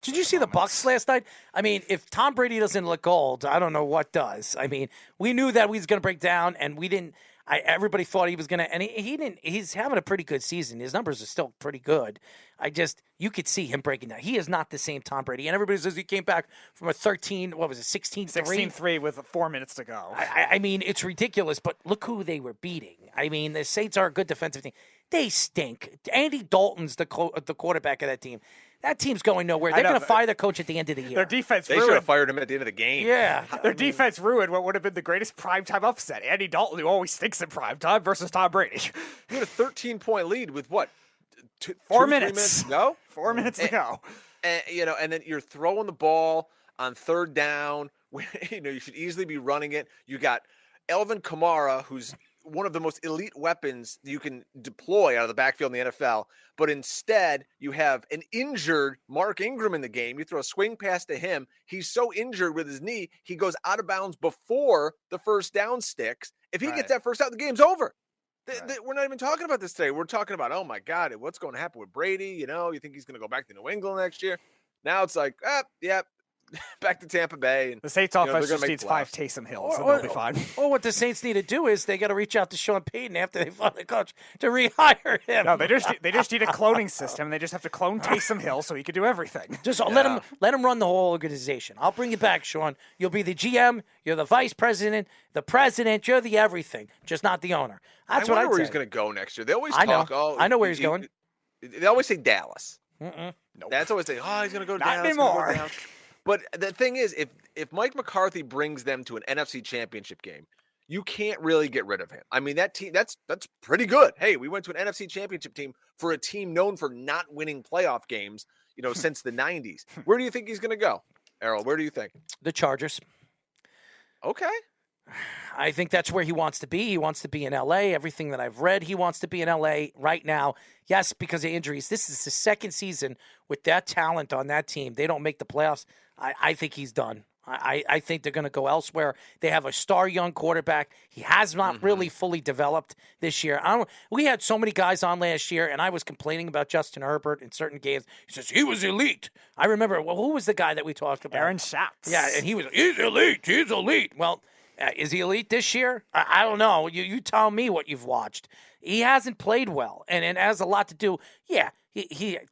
Did you see the Bucs last night? I mean, if Tom Brady doesn't look old, I don't know what does. I mean, we knew that he was going to break down, and we didn't. Everybody thought he was going to, and he didn't. He's having a pretty good season. His numbers are still pretty good. You could see him breaking down. He is not the same Tom Brady. And everybody says he came back from a 16-3? 16-3 with 4 minutes to go. I mean, it's ridiculous, but look who they were beating. I mean, the Saints are a good defensive team. They stink. Andy Dalton's the quarterback of that team. That team's going nowhere. They're going to fire their coach at the end of the year. Their defense They should have fired him at the end of the game. Yeah. Their defense ruined what would have been the greatest primetime upset. Andy Dalton, who always stinks in primetime, versus Tom Brady. You had a 13-point lead with what? 4 minutes to go? 4 minutes to go. And then you're throwing the ball on third down. You should easily be running it. You got Elvin Kamara, who's one of the most elite weapons you can deploy out of the backfield in the NFL. But instead, you have an injured Mark Ingram in the game. You throw a swing pass to him. He's so injured with his knee, he goes out of bounds before the first down sticks. If he gets that first down, the game's over. We're not even talking about this today. We're talking about, oh, my God, what's going to happen with Brady? You think he's going to go back to New England next year? Now it's like, back to Tampa Bay. And, the Saints offense just needs 5 Taysom Hills, and they'll be fine. Or what the Saints need to do is they got to reach out to Sean Payton after they find the coach to rehire him. No, they just need a cloning system. They just have to clone Taysom Hill so he can do everything. Just let him run the whole organization. I'll bring you back, Sean. You'll be the GM. You're the vice president, the president. You're the everything, just not the owner. That's what I wonder where say. he's going to go next year. They always I know. talk. Oh, I know where he's going. They always say Dallas. Nope. That's always say, oh, he's going to go to Not Dallas. anymore. But the thing is, if Mike McCarthy brings them to an NFC Championship game, you can't really get rid of him. I mean, that team, that's pretty good. Hey, we went to an NFC Championship team for a team known for not winning playoff games, since the 90s. Where do you think he's going to go? Errol, where do you think? The Chargers. Okay. I think that's where he wants to be. He wants to be in L.A. Everything that I've read, he wants to be in L.A. right now. Yes, because of injuries. This is the second season with that talent on that team. They don't make the playoffs. I think he's done. I think they're going to go elsewhere. They have a star young quarterback. He has not really fully developed this year. We had so many guys on last year, and I was complaining about Justin Herbert in certain games. He says, he was elite. I remember, who was the guy that we talked about? Aaron Schatz. Yeah, and he's elite. He's elite. Well, is he elite this year? I don't know. You tell me what you've watched. He hasn't played well, and it has a lot to do. Yeah,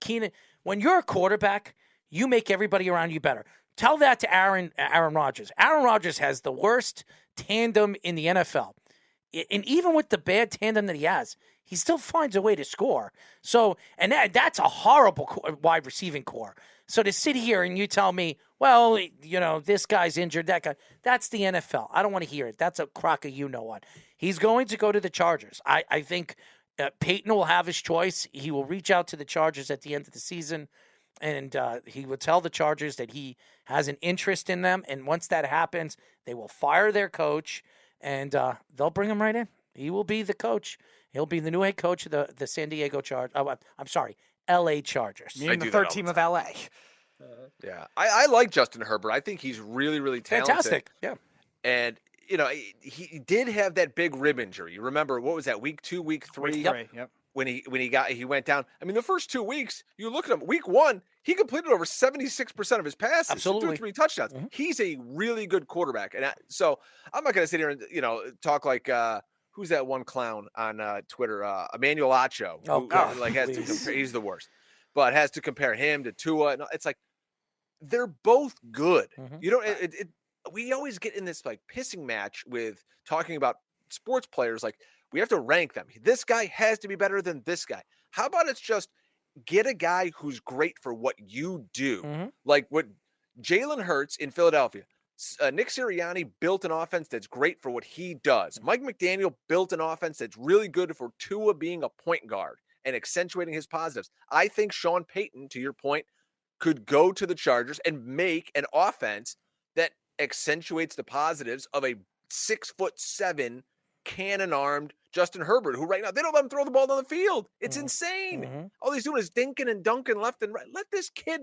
Keenan. When you're a quarterback, you make everybody around you better. Tell that to Aaron Rodgers. Aaron Rodgers has the worst tandem in the NFL, and even with the bad tandem that he has, he still finds a way to score. So, and that's a horrible wide receiving core. So to sit here and you tell me, well, this guy's injured, that guy, that's the NFL. I don't want to hear it. That's a crock of you-know-what. He's going to go to the Chargers. I think Peyton will have his choice. He will reach out to the Chargers at the end of the season, and he will tell the Chargers that he has an interest in them. And once that happens, they will fire their coach, and they'll bring him right in. He will be the coach. He'll be the new head coach of the San Diego Chargers. Oh, I'm sorry, L.A. Chargers. Meaning the third team of L.A. Yeah, I like Justin Herbert. I think he's really, really talented. Fantastic, yeah. And, he did have that big rib injury. You remember, what was that, week 2, week 3? Week 3, yep. When he went down. I mean, the first 2 weeks, you look at him, week 1, he completed over 76% of his passes. Absolutely. 2 or 3 touchdowns. Mm-hmm. He's a really good quarterback. And so I'm not going to sit here and, talk like, who's that one clown on Twitter? Emmanuel Acho. Has to compare, he's the worst. But has to compare him to Tua. It's like, they're both good. Mm-hmm. We always get in this pissing match with talking about sports players. Like, we have to rank them. This guy has to be better than this guy. How about it's just get a guy who's great for what you do? Mm-hmm. Like what Jalen Hurts in Philadelphia. Nick Sirianni built an offense that's great for what he does. Mike McDaniel built an offense that's really good for Tua being a point guard and accentuating his positives. I think Sean Payton, to your point, could go to the Chargers and make an offense that accentuates the positives of a 6'7" cannon-armed Justin Herbert, who right now they don't let him throw the ball down the field. It's insane. Mm-hmm. All he's doing is dinking and dunking left and right. Let this kid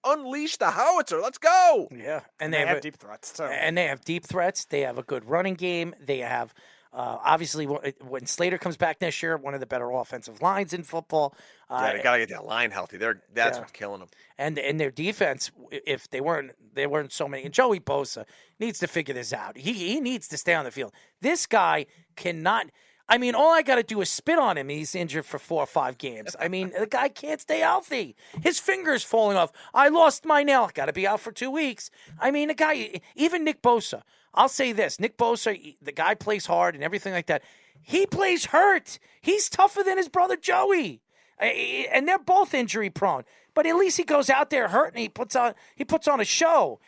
unleash the howitzer. Let's go. Yeah, and they have deep threats too. And they have deep threats. They have a good running game. They have Obviously, when Slater comes back next year, one of the better offensive lines in football. Yeah, they got to get that line healthy. That's what's killing them. And their defense, if they weren't so many. And Joey Bosa needs to figure this out. He needs to stay on the field. This guy cannot. I mean, all I got to do is spit on him. He's injured for 4 or 5 games. I mean, the guy can't stay healthy. His finger's falling off. I lost my nail. Got to be out for 2 weeks. I mean, the guy, even Nick Bosa. I'll say this. Nick Bosa, the guy plays hard and everything like that. He plays hurt. He's tougher than his brother Joey. And they're both injury prone. But at least he goes out there hurt and he puts on a show.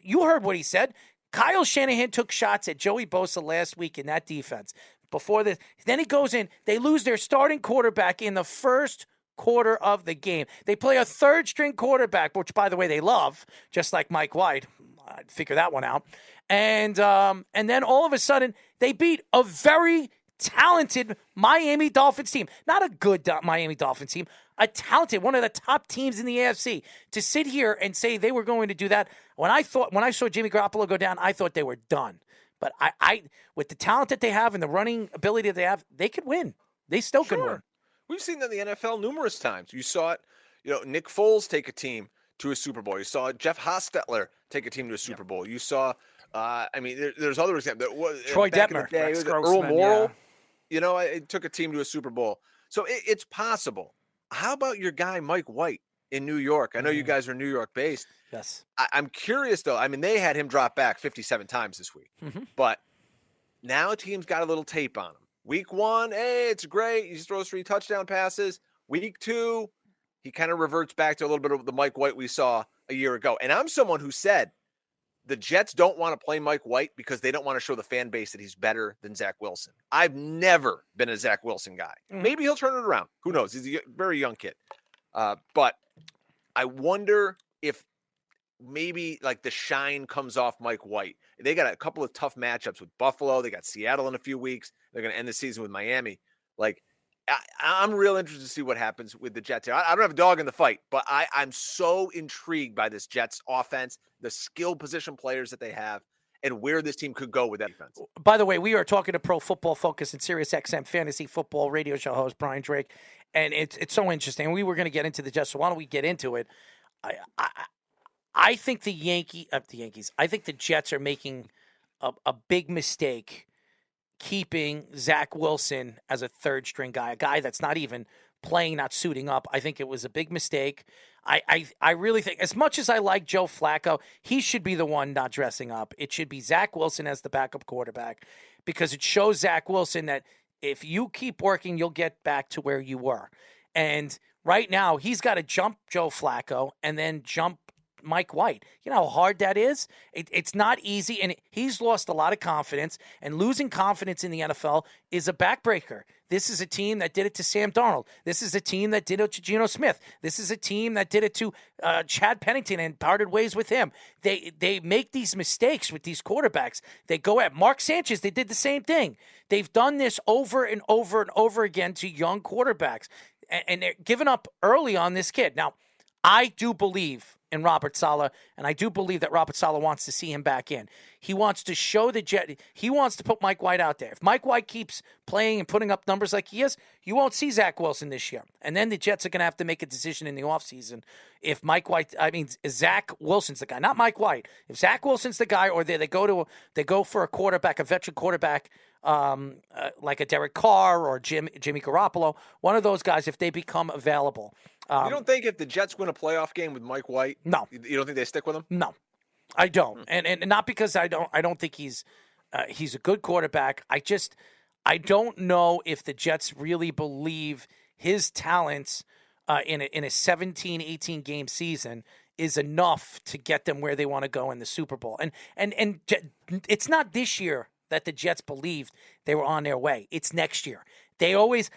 You heard what he said. Kyle Shanahan took shots at Joey Bosa last week in that defense. Before this, then he goes in. They lose their starting quarterback in the first quarter of the game. They play a third-string quarterback, which, by the way, they love, just like Mike White. I'd figure that one out. And then all of a sudden, they beat a very talented Miami Dolphins team. Not a good Miami Dolphins team, a talented, one of the top teams in the AFC. To sit here and say they were going to do that, when I saw Jimmy Garoppolo go down, I thought they were done. But I with the talent that they have and the running ability that they have, they could win. They still could win. We've seen that in the NFL numerous times. You saw it, Nick Foles take a team to a Super Bowl. You saw Jeff Hostetler take a team to a Super Bowl. You saw, there's other examples. Troy Detmer. Earl Morrall, it took a team to a Super Bowl. So it's possible. How about your guy, Mike White in New York? I know you guys are New York based. Yes. I'm curious, though. I mean, they had him drop back 57 times this week. Mm-hmm. But now a team's got a little tape on him. Week 1, hey, it's great. He throws 3 touchdown passes. Week 2, he kind of reverts back to a little bit of the Mike White we saw a year ago. And I'm someone who said the Jets don't want to play Mike White because they don't want to show the fan base that he's better than Zach Wilson. I've never been a Zach Wilson guy. Mm-hmm. Maybe he'll turn it around. Who knows? He's a very young kid. But I wonder if maybe like the shine comes off Mike White. They got a couple of tough matchups with Buffalo. They got Seattle in a few weeks. They're going to end the season with Miami. Like, I'm real interested to see what happens with the Jets here. I don't have a dog in the fight, but I'm so intrigued by this Jets offense, the skill position players that they have, and where this team could go with that defense. By the way, we are talking to Pro Football Focus and Sirius XM Fantasy Football radio show host Brian Drake, and it's so interesting. We were going to get into the Jets, so why don't we get into it? I think the Yankees. I think the Jets are making a big mistake keeping Zach Wilson as a third-string guy, a guy that's not even playing, not suiting up. I think it was a big mistake. I really think, as much as I like Joe Flacco, he should be the one not dressing up. It should be Zach Wilson as the backup quarterback, because it shows Zach Wilson that if you keep working, you'll get back to where you were. And right now, he's got to jump Joe Flacco and then jump Mike White. You know how hard that is? It's not easy, and he's lost a lot of confidence, and losing confidence in the NFL is a backbreaker. This is a team that did it to Sam Darnold. This is a team that did it to Geno Smith. This is a team that did it to Chad Pennington and parted ways with him. They make these mistakes with these quarterbacks. They go at Mark Sanchez. They did the same thing. They've done this over and over and over again to young quarterbacks, and they're giving up early on this kid. Now, I do believe in Robert Saleh, and I do believe that Robert Saleh wants to see him back in. He wants to show the Jet. He wants to put Mike White out there. If Mike White keeps playing and putting up numbers like he is, you won't see Zach Wilson this year. And then the Jets are going to have to make a decision in the offseason. If Zach Wilson's the guy, not Mike White. If Zach Wilson's the guy, or they go for a quarterback, a veteran quarterback, like a Derek Carr or Jimmy Garoppolo, one of those guys, if they become available. You don't think if the Jets win a playoff game with Mike White, no, you don't think they stick with him? No, I don't, and not because I don't think he's a good quarterback. I don't know if the Jets really believe his talents in a 17, 18 game season is enough to get them where they want to go in the Super Bowl. And it's not this year that the Jets believed they were on their way. It's next year. They always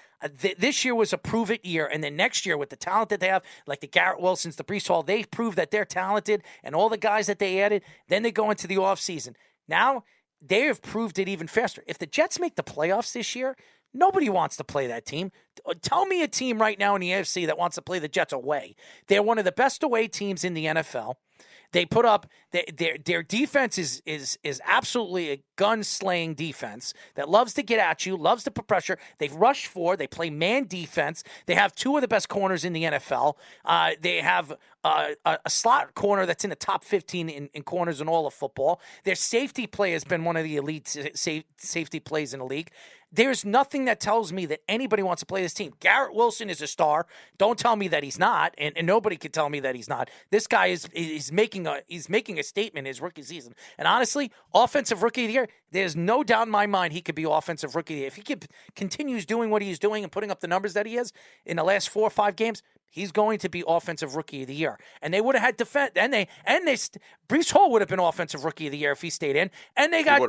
this year was a prove it year, and then next year with the talent that they have, like the Garrett Wilsons, the Breece Hall, they prove that they're talented, and all the guys that they added, then they go into the offseason. Now they have proved it even faster. If the Jets make the playoffs this year, nobody wants to play that team. Tell me a team right now in the AFC that wants to play the Jets away. They're one of the best away teams in the NFL. They put up their defense is absolutely a gun-slaying defense that loves to get at you, loves to put pressure. They rush they play man defense. They have two of the best corners in the NFL. They have a slot corner that's in the top 15 in corners in all of football. Their safety play has been one of the elite safety plays in the league. There's nothing that tells me that anybody wants to play this team. Garrett Wilson is a star. Don't tell me that he's not, and nobody can tell me that he's not. This guy is making a statement his rookie season. And honestly, offensive rookie of the year, there's no doubt in my mind he could be offensive rookie of the year. If he continues doing what he's doing and putting up the numbers that he is in the last 4 or 5 games, he's going to be offensive rookie of the year. And they would have had defense, Breece Hall would have been offensive rookie of the year if he stayed in. And they got,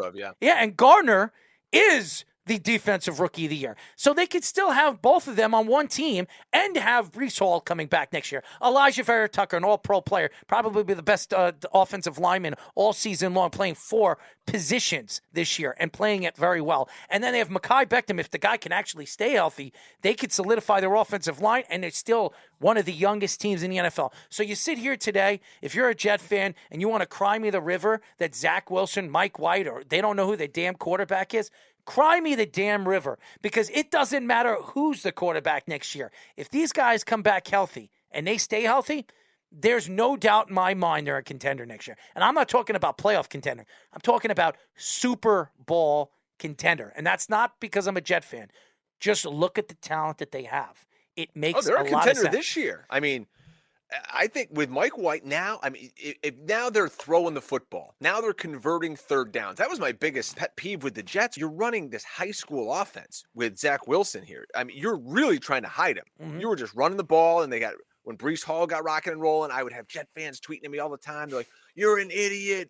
and Gardner is the defensive rookie of the year. So they could still have both of them on one team and have Breece Hall coming back next year. Elijah Vera-Tucker, an all-pro player, probably be the best offensive lineman all season long, playing 4 positions this year and playing it very well. And then they have Mekhi Becton. If the guy can actually stay healthy, they could solidify their offensive line, and it's still one of the youngest teams in the NFL. So you sit here today, if you're a Jet fan and you want to cry me the river that Zach Wilson, Mike White, or they don't know who the damn quarterback is, cry me the damn river, because it doesn't matter who's the quarterback next year. If these guys come back healthy and they stay healthy, there's no doubt in my mind they're a contender next year. And I'm not talking about playoff contender. I'm talking about Super Bowl contender. And that's not because I'm a Jet fan. Just look at the talent that they have. It makes a lot of sense. They're a contender this year. I mean, I think with Mike White now, if now they're throwing the football. Now they're converting third downs. That was my biggest pet peeve with the Jets. You're running this high school offense with Zach Wilson here. I mean, you're really trying to hide him. Mm-hmm. You were just running the ball, and when Breece Hall got rocking and rolling, I would have Jet fans tweeting at me all the time. They're like, "You're an idiot.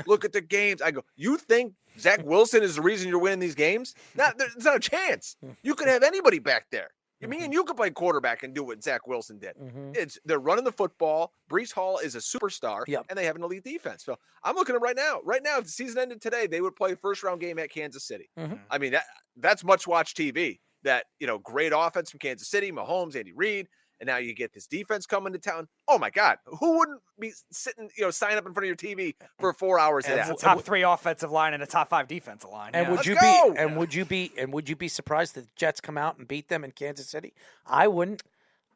Look at the games." I go, "You think Zach Wilson is the reason you're winning these games? There's not a chance. You could have anybody back there. Me and you could play quarterback and do what Zach Wilson did." Mm-hmm. They're running the football. Breece Hall is a superstar, and they have an elite defense. So I'm looking at right now. Right now, if the season ended today, they would play a first-round game at Kansas City. Mm-hmm. I mean, that's much-watch TV. That, great offense from Kansas City, Mahomes, Andy Reid, and now you get this defense coming to town. Oh, my God. Who wouldn't be sitting, sign up in front of your TV for 4 hours? It's a top 3 offensive line and a top 5 defensive line. And would you be surprised that the Jets come out and beat them in Kansas City? I wouldn't.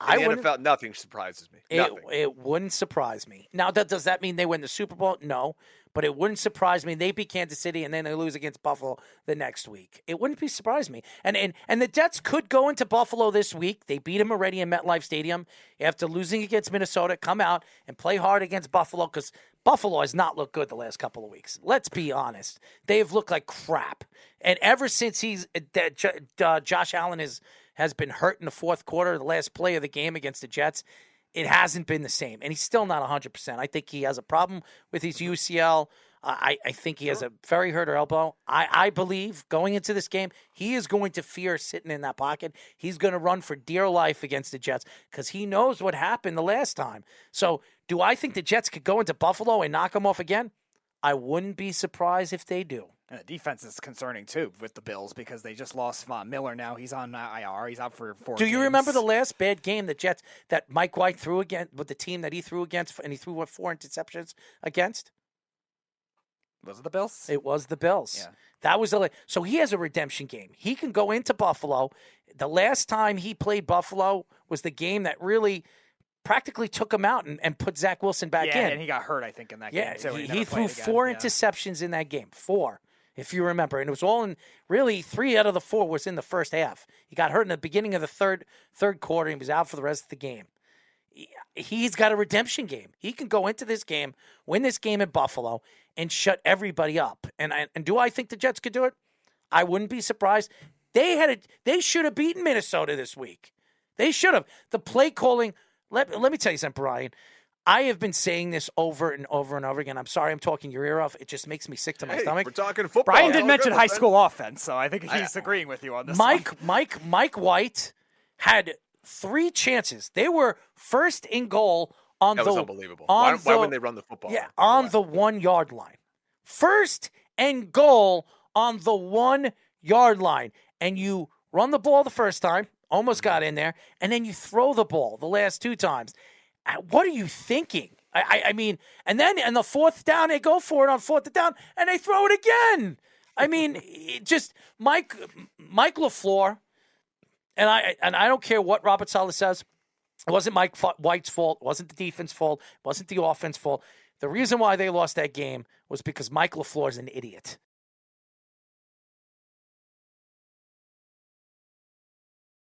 NFL, nothing surprises me. It wouldn't surprise me. Now, does that mean they win the Super Bowl? No. But it wouldn't surprise me. They beat Kansas City, and then they lose against Buffalo the next week. It wouldn't surprise me. And the Jets could go into Buffalo this week. They beat them already in MetLife Stadium. After losing against Minnesota, come out and play hard against Buffalo, because Buffalo has not looked good the last couple of weeks. Let's be honest. They've looked like crap. And ever since Josh Allen has been hurt in the fourth quarter, the last play of the game against the Jets, it hasn't been the same. And he's still not 100%. I think he has a problem with his UCL. I think he has a very hurt elbow. I believe going into this game, he is going to fear sitting in that pocket. He's going to run for dear life against the Jets because he knows what happened the last time. So do I think the Jets could go into Buffalo and knock him off again? I wouldn't be surprised if they do. And the defense is concerning, too, with the Bills because they just lost Von Miller. Now he's on IR. He's out for 4 games. Do you remember the last bad game that Mike White threw against with the team that he threw against, and he threw 4 interceptions against? Was it the Bills? It was the Bills. Yeah. That was so he has a redemption game. He can go into Buffalo. The last time he played Buffalo was the game that really practically took him out and put Zach Wilson back in. Yeah, and he got hurt, I think, in that game, too. He threw 4 interceptions in that game. 4, if you remember. And it was all in, really, 3 out of the 4 was in the first half. He got hurt in the beginning of the third quarter, and he was out for the rest of the game. He's got a redemption game. He can go into this game, win this game in Buffalo, and shut everybody up. And do I think the Jets could do it? I wouldn't be surprised. They should have beaten Minnesota this week. They should have. The play calling. Let me tell you something, Brian. I have been saying this over and over and over again. I'm sorry I'm talking your ear off. It just makes me sick to my stomach. We're talking football. Brian did mention high school offense, so I think he's agreeing with you on this. Mike White had 3 chances. They were first in goal on that was unbelievable. Why wouldn't they run the football? Yeah, on the 1-yard line. First and goal on the 1-yard line. And you run the ball the first time, almost got in there, and then you throw the ball the last 2 times. What are you thinking? I mean, and then in the fourth down, they go for it on fourth down, and they throw it again. I mean, just Mike LaFleur, and I don't care what Robert Saleh says. It wasn't Mike White's fault. It wasn't the defense fault. It wasn't the offense fault. The reason why they lost that game was because Mike LaFleur is an idiot.